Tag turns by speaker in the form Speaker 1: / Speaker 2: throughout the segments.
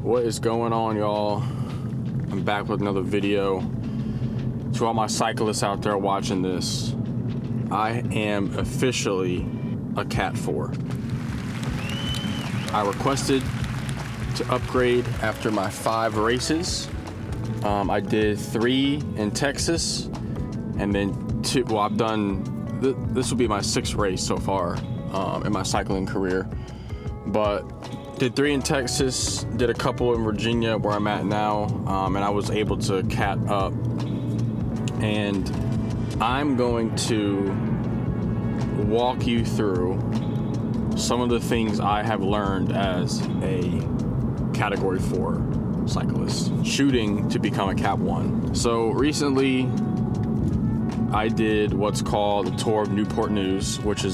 Speaker 1: What is going on, y'all? I'm back with another video. To all my cyclists out there watching this, I am officially a cat4. I requested to upgrade after my 5 races. I did 3 in Texas, and then 2. Well, I've done. This will be my 6th race so far in my cycling career, but did 3 in Texas, did a couple in Virginia where I'm at now, and I was able to cat up. And I'm going to walk you through some of the things I have learned as a category 4 cyclist, shooting to become a cat 1. So recently I did what's called the Tour of Newport News, which is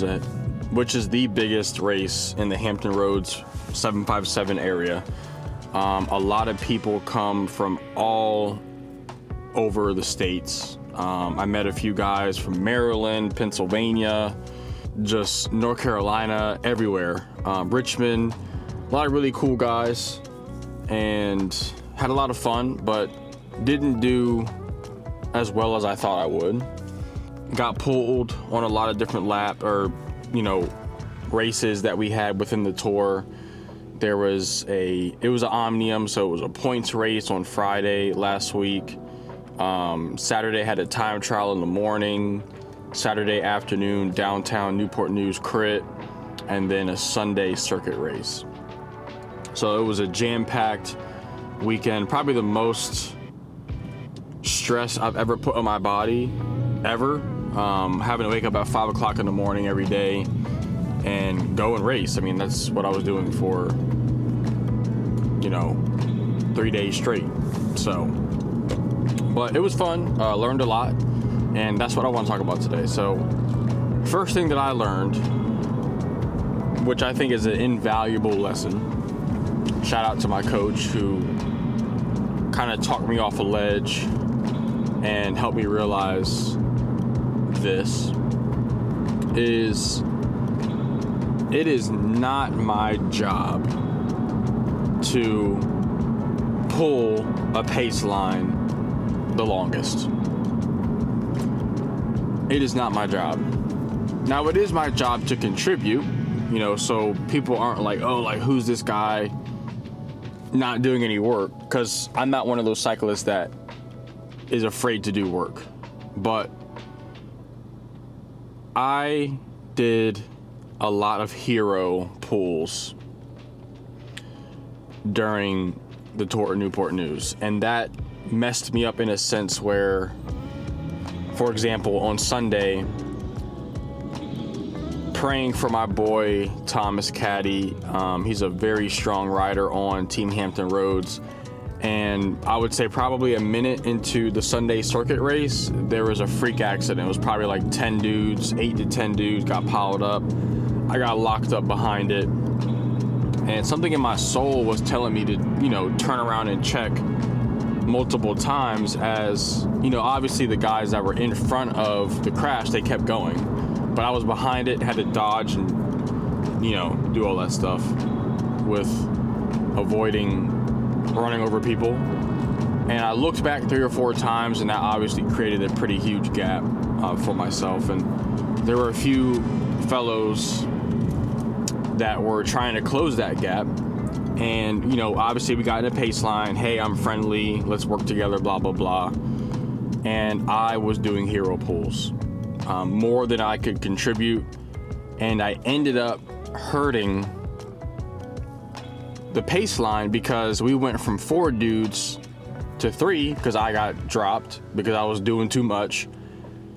Speaker 1: the biggest race in the Hampton Roads 757 area. A lot of people come from all over the states. I met a few guys from Maryland, Pennsylvania, just North Carolina, everywhere. Richmond, a lot of really cool guys, and had a lot of fun, but didn't do as well as I thought I would. Got pulled on a lot of different races that we had within the tour. It was an omnium, so it was a points race on Friday last week. Saturday had a time trial in the morning. Saturday afternoon, downtown Newport News crit, and then a Sunday circuit race. So it was a jam-packed weekend, probably the most stress I've ever put on my body, ever. Having to wake up at 5 o'clock in the morning every day and go and race. I mean, that's what I was doing for, 3 days straight. So, but it was fun, learned a lot, and that's what I want to talk about today. So, first thing that I learned, which I think is an invaluable lesson, shout out to my coach who kind of talked me off a ledge and helped me realize this, is it is not my job to pull a pace line the longest. It is not my job. Now, it is my job to contribute, so people aren't like, oh, like, who's this guy not doing any work? Because I'm not one of those cyclists that is afraid to do work. But I did a lot of hero pulls during the Tour of Newport News, and that messed me up in a sense where, for example, on Sunday, praying for my boy Thomas Caddy. He's a very strong rider on Team Hampton Roads, and I would say probably a minute into the Sunday circuit race, there was a freak accident. It was probably like 8 to 10 dudes got piled up. I got locked up behind it, and something in my soul was telling me to, turn around and check multiple times, as, obviously the guys that were in front of the crash, they kept going, but I was behind it, had to dodge and, do all that stuff with avoiding running over people. And I looked back 3 or 4 times, and that obviously created a pretty huge gap for myself. And there were a few fellows that were trying to close that gap. And, obviously we got in a pace line. Hey, I'm friendly. Let's work together, blah, blah, blah. And I was doing hero pulls, more than I could contribute. And I ended up hurting the pace line because we went from 4 dudes to 3 because I got dropped because I was doing too much,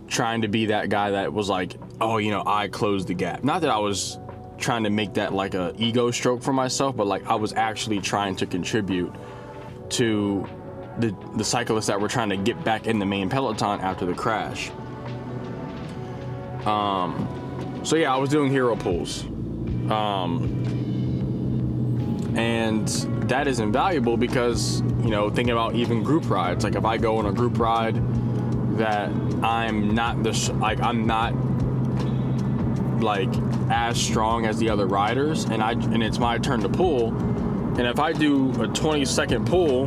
Speaker 1: trying to be that guy that was like, oh, I closed the gap. Not that I was trying to make that like a ego stroke for myself, but like I was actually trying to contribute to the cyclists that were trying to get back in the main peloton after the crash. So yeah, I was doing hero pulls, and that is invaluable because, thinking about even group rides, like if I go on a group ride that I'm not like as strong as the other riders, and it's my turn to pull, And if I do a 20-second pull,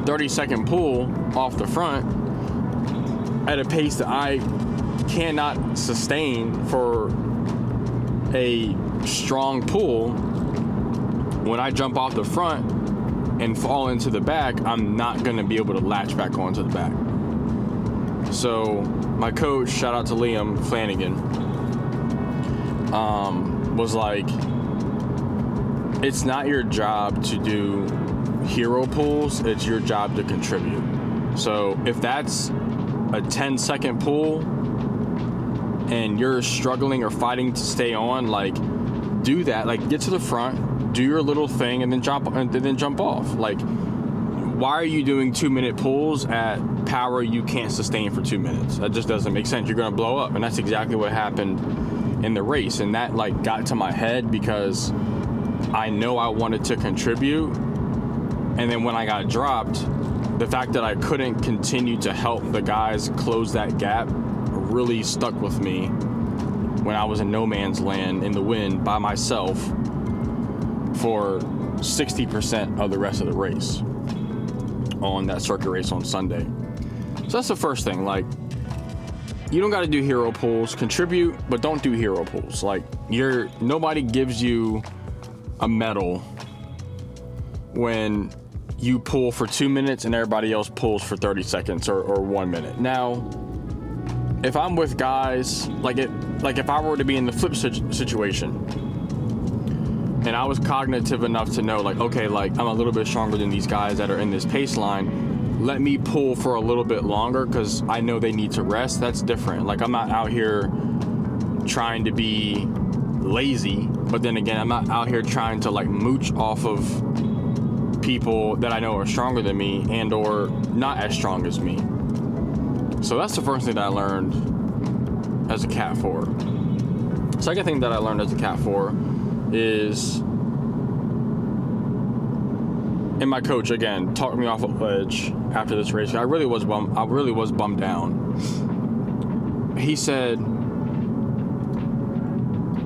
Speaker 1: 30-second pull off the front at a pace that I cannot sustain for a strong pull, when I jump off the front and fall into the back, I'm not going to be able to latch back onto the back. So my coach, shout out to Liam Flanagan, was like, it's not your job to do hero pulls, it's your job to contribute. So if that's a 10-second pull and you're struggling or fighting to stay on, like, do that. Like, get to the front, do your little thing, and then jump off. Like, why are you doing 2-minute pulls at power you can't sustain for 2 minutes? That just doesn't make sense. You're gonna blow up. And that's exactly what happened in the race. And that, like, got to my head because I know I wanted to contribute. And then when I got dropped, the fact that I couldn't continue to help the guys close that gap really stuck with me when I was in no man's land in the wind by myself for 60% of the rest of the race on that circuit race on Sunday. So that's the first thing. Like, you don't got to do hero pulls. Contribute, but don't do hero pulls. Like, nobody gives you a medal when you pull for 2 minutes and everybody else pulls for 30 seconds or 1 minute. Now, if I'm with guys, like if I were to be in the flip situation and I was cognitive enough to know, like, okay, like, I'm a little bit stronger than these guys that are in this pace line, let me pull for a little bit longer because I know they need to rest. That's different. Like, I'm not out here trying to be lazy, but then again, I'm not out here trying to, like, mooch off of people that I know are stronger than me and or not as strong as me. So that's the first thing that I learned as a cat4. Second thing that I learned as a cat4 is, and my coach again talked me off a ledge after this race. I really was bummed down. He said,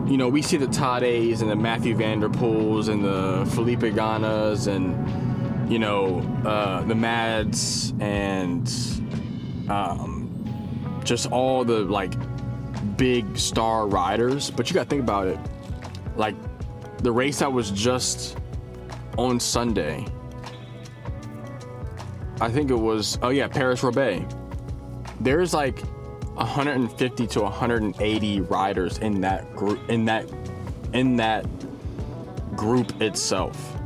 Speaker 1: you know, we see the Tadejs and the Matthew Vanderpools and the Felipe Ganas and, you know, the Mads and just all the, like, big star riders. But you got to think about it. Like, the race that was just on Sunday, I think it was, Paris-Roubaix. There's like 150 to 180 riders in that group itself.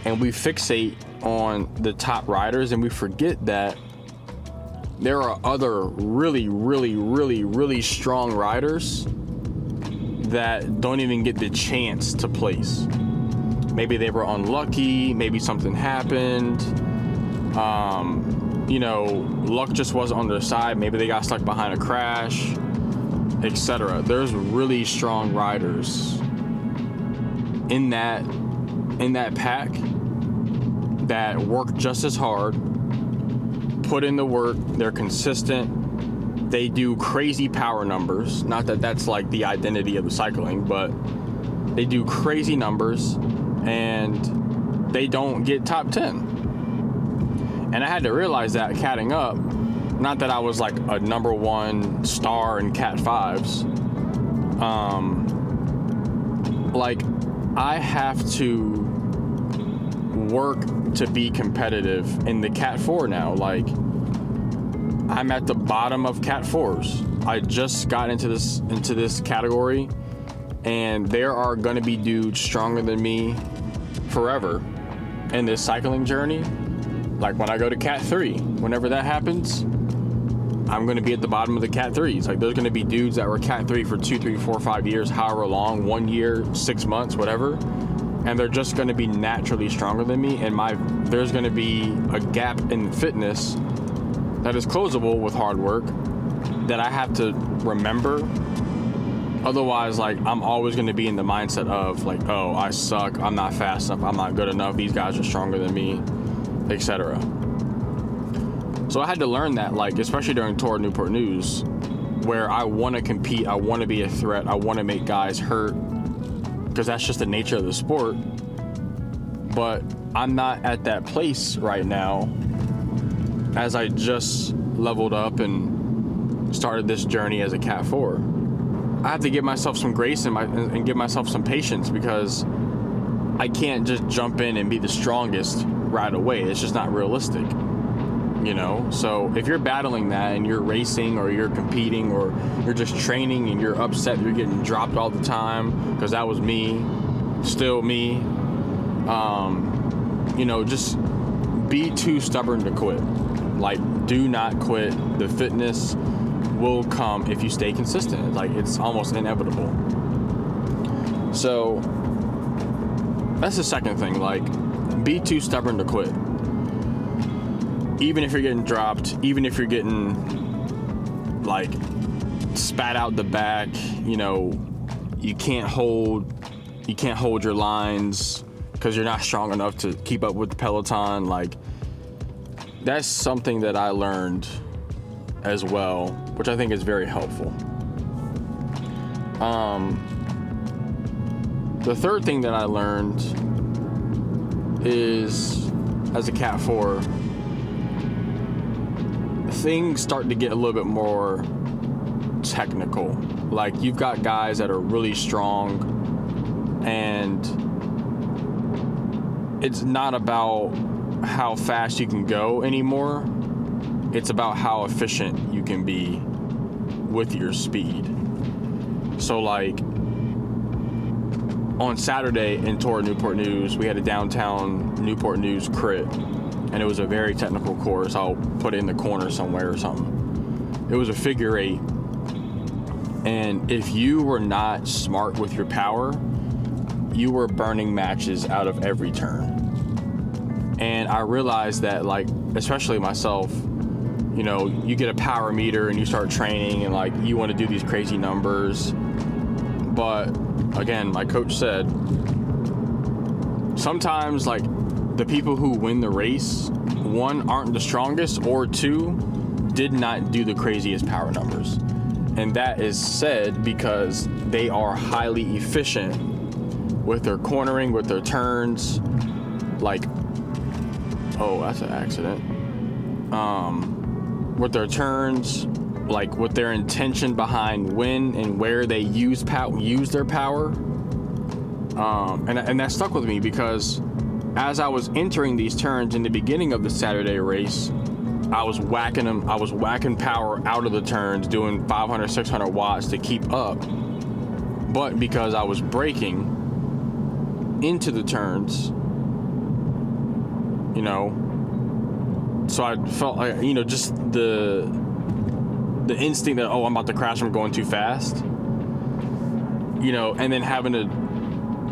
Speaker 1: And we fixate on the top riders and we forget that there are other really, really, really, really strong riders that don't even get the chance to place. Maybe they were unlucky, maybe something happened, you know, luck just wasn't on their side, maybe they got stuck behind a crash, etc. There's really strong riders in that pack that work just as hard, put in the work, they're consistent, they do crazy power numbers. Not that that's like the identity of the cycling, but they do crazy numbers and they don't get top 10. And I had to realize that catting up, not that I was like a number one star in Cat 5s. Like, I have to work to be competitive in the Cat 4 now. Like, I'm at the bottom of Cat 4s. I just got into this category, and there are gonna be dudes stronger than me forever in this cycling journey. Like, when I go to Cat 3, whenever that happens, I'm going to be at the bottom of the Cat 3s. Like, there's going to be dudes that were Cat 3 for 2, 3, 4, 5 years, however long, 1 year, 6 months, whatever. And they're just going to be naturally stronger than me. And there's going to be a gap in fitness that is closable with hard work that I have to remember. Otherwise, like, I'm always going to be in the mindset of, like, oh, I suck, I'm not fast enough, I'm not good enough, these guys are stronger than me, etc. So I had to learn that, like, especially during Tour of Newport News, where I want to compete, I want to be a threat, I want to make guys hurt, because that's just the nature of the sport. But I'm not at that place right now, as I just leveled up and started this journey as a cat 4. I have to give myself some grace and give myself some patience, because I can't just jump in and be the strongest right away. It's just not realistic, you know? So if you're battling that and you're racing or you're competing or you're just training and you're upset, you're getting dropped all the time, because that was me, still me, you know, just be too stubborn to quit. Like, do not quit. The fitness will come if you stay consistent. Like, it's almost inevitable. So that's the second thing. Like, be too stubborn to quit. Even if you're getting dropped, even if you're getting like spat out the back, you know, you can't hold your lines because you're not strong enough to keep up with the peloton. Like, that's something that I learned as well, which I think is very helpful. The third thing that I learned is, as a cat 4, things start to get a little bit more technical. Like, you've got guys that are really strong, and it's not about how fast you can go anymore. It's about how efficient you can be with your speed. So, like, on Saturday in Tora Newport News, we had a downtown Newport News crit, and it was a very technical course. I'll put it in the corner somewhere or something. It was a figure 8, and if you were not smart with your power, you were burning matches out of every turn. And I realized that, like, especially myself, you know, you get a power meter and you start training and, like, you want to do these crazy numbers. But again, like coach said, sometimes, like, the people who win the race, 1, aren't the strongest, or 2, did not do the craziest power numbers. And that is said because they are highly efficient with their cornering, with their turns. Like, oh, that's an accident. With their turns, like, with their intention behind when and where they use their power. And that stuck with me, because as I was entering these turns in the beginning of the Saturday race, I was whacking them. I was whacking power out of the turns, doing 500, 600 watts to keep up. But because I was braking into the turns, you know, so I felt like, you know, just the instinct that, oh, I'm about to crash, I'm going too fast, you know, and then having to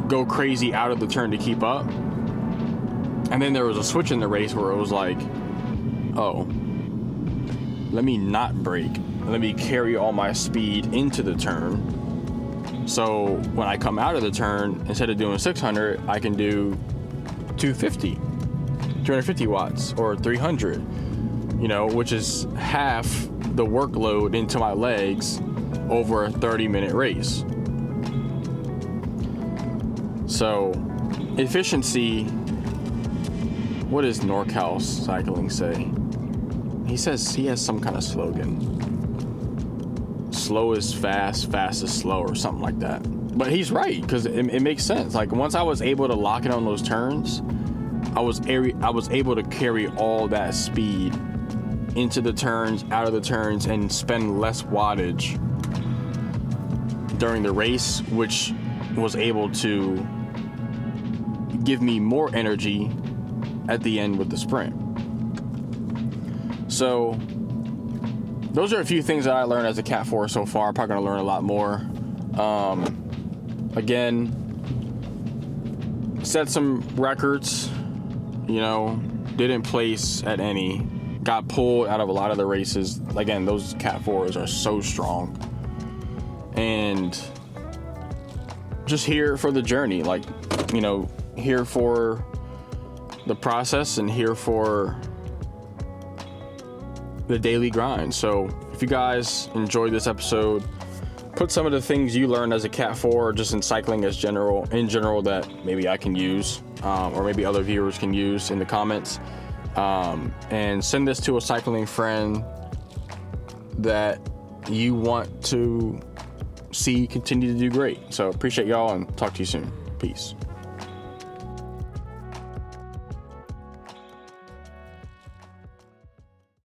Speaker 1: go crazy out of the turn to keep up. And then there was a switch in the race where it was like, oh, let me not brake. Let me carry all my speed into the turn. So when I come out of the turn, instead of doing 600, I can do 250 watts or 300, you know, which is half the workload into my legs over a 30-minute race. So efficiency, what does NorCal Cycling say? He says he has some kind of slogan. Slow is fast, fast is slow, or something like that. But he's right, because it makes sense. Like, once I was able to lock in on those turns, I was able to carry all that speed into the turns, out of the turns, and spend less wattage during the race, which was able to give me more energy at the end with the sprint. So those are a few things that I learned as a cat 4 so far. I'm probably going to learn a lot more. Again, set some records, you know, didn't place at any, got pulled out of a lot of the races. Again, those cat 4s are so strong, and just here for the journey, like, you know, here for the process and here for the daily grind. So if you guys enjoyed this episode, put some of the things you learned as a cat 4 just in cycling in general that maybe I can use, or maybe other viewers can use in the comments, and send this to a cycling friend that you want to see continue to do great. So appreciate y'all and talk to you soon. Peace.